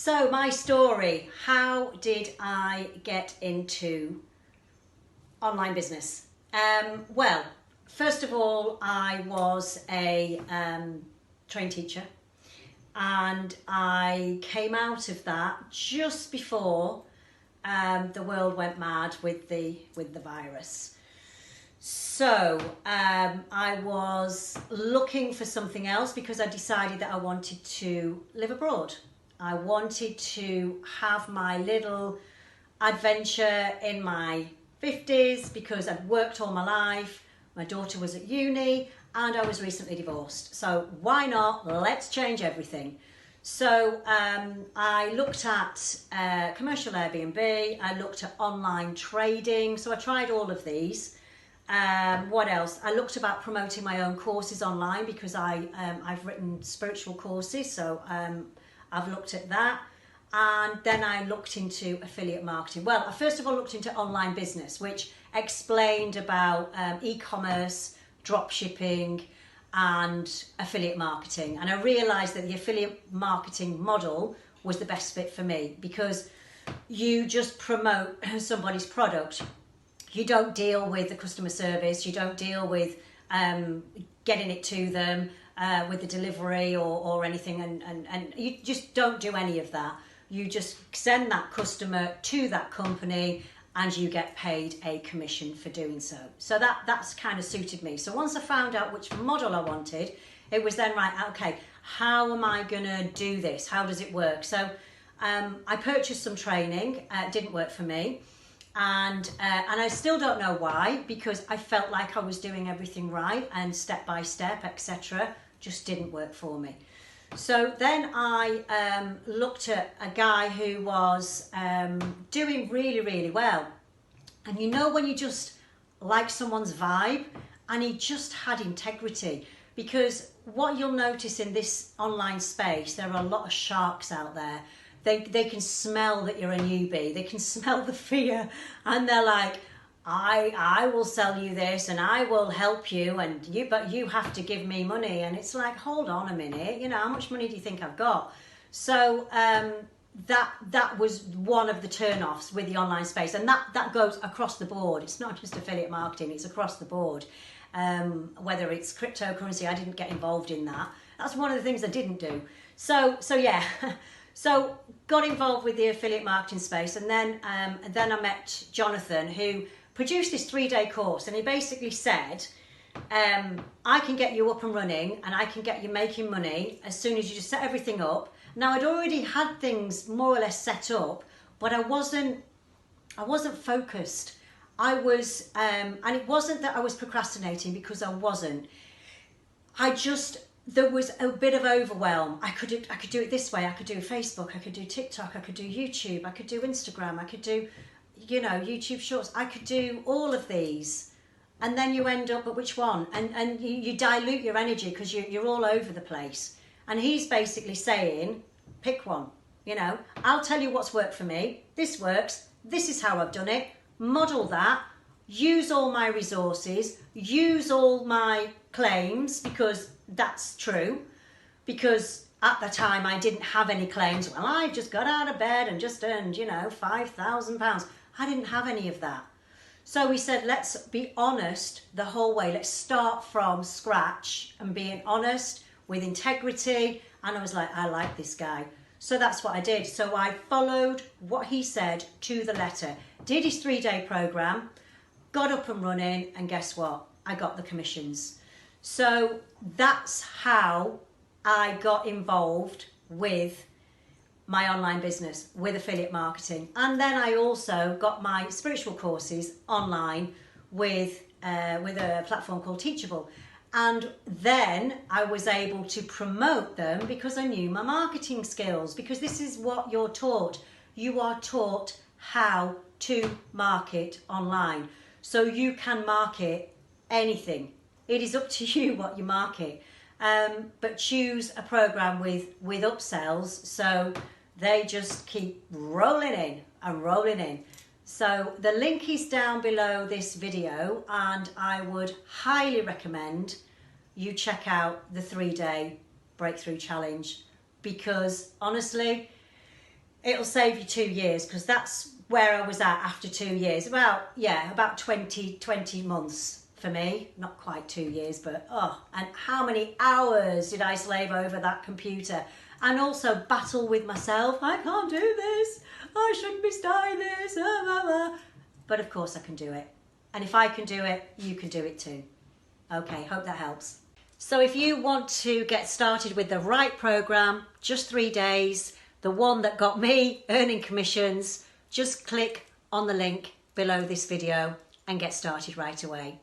So my story, how did I get into online business? Well, first of all, I was a trained teacher, and I came out of that just before the world went mad with the virus. So I was looking for something else because I decided that I wanted to live abroad. I wanted to have my little adventure in my 50s because I'd worked all my life. My daughter was at uni and I was recently divorced. So why not? Let's change everything. So I looked at commercial Airbnb, I looked at online trading. So I tried all of these. What else? I looked about promoting my own courses online because I've written spiritual courses. So I've looked at that. And then I looked into affiliate marketing. Well, I first of all looked into online business, which explained about e-commerce, drop shipping, and affiliate marketing. And I realised that the affiliate marketing model was the best fit for me because you just promote somebody's product. You don't deal with the customer service. You don't deal with getting it to them with the delivery or anything. And you just don't do any of that. You just send that customer to that company and you get paid a commission for doing so. So that's kind of suited me. So once I found out which model I wanted, it was then right, okay, how am I gonna do this? How does it work? So I purchased some training, it didn't work for me. And I still don't know why, because I felt like I was doing everything right and step by step, etc. just didn't work for me. So then I looked at a guy who was doing really, really well. And you know when you just like someone's vibe, and he just had integrity. Because what you'll notice in this online space, there are a lot of sharks out there. They can smell that you're a newbie. They can smell the fear, and they're like, I will sell you this and I will help you, but you have to give me money. And it's like, hold on a minute, how much money do you think I've got? So that was one of the turn-offs with the online space, and that goes across the board. It's not just affiliate marketing, it's across the board. Whether it's cryptocurrency, I didn't get involved in that. That's one of the things I didn't do. So yeah. So got involved with the affiliate marketing space, and then I met Jonathan, who produced this 3-day course, and he basically said, I can get you up and running and I can get you making money as soon as you just set everything up. Now I'd already had things more or less set up, but I wasn't focused. I was, and it wasn't that I was procrastinating, because I wasn't. There was a bit of overwhelm. I could do it this way. I could do Facebook. I could do TikTok. I could do YouTube. I could do Instagram. I could do, YouTube Shorts. I could do all of these, and then you end up at which one? And you dilute your energy because you're all over the place. And he's basically saying, pick one. I'll tell you what's worked for me. This works. This is how I've done it. Model that. Use all my resources. Use all my claims, because that's true, because at the time I didn't have any claims. Well, I just got out of bed and just earned, £5,000. I didn't have any of that. So we said, let's be honest the whole way. Let's start from scratch and being honest with integrity. And I was like, I like this guy. So that's what I did. So I followed what he said to the letter, did his 3-day program, got up and running, and guess what? I got the commissions. So that's how I got involved with my online business, with affiliate marketing. And then I also got my spiritual courses online with a platform called Teachable. And then I was able to promote them because I knew my marketing skills, because this is what you're taught. You are taught how to market online. So you can market anything. It is up to you what you market, but choose a program with upsells, so they just keep rolling in and rolling in. So the link is down below this video, and I would highly recommend you check out the 3-day breakthrough challenge, because honestly, it'll save you 2 years, because that's where I was at after 2 years. About 20 months for me. Not quite 2 years, but and how many hours did I slave over that computer? And also battle with myself. I can't do this. I shouldn't be starting this. But of course I can do it. And if I can do it, you can do it too. Okay, hope that helps. So if you want to get started with the right program, just 3 days, the one that got me earning commissions, just click on the link below this video and get started right away.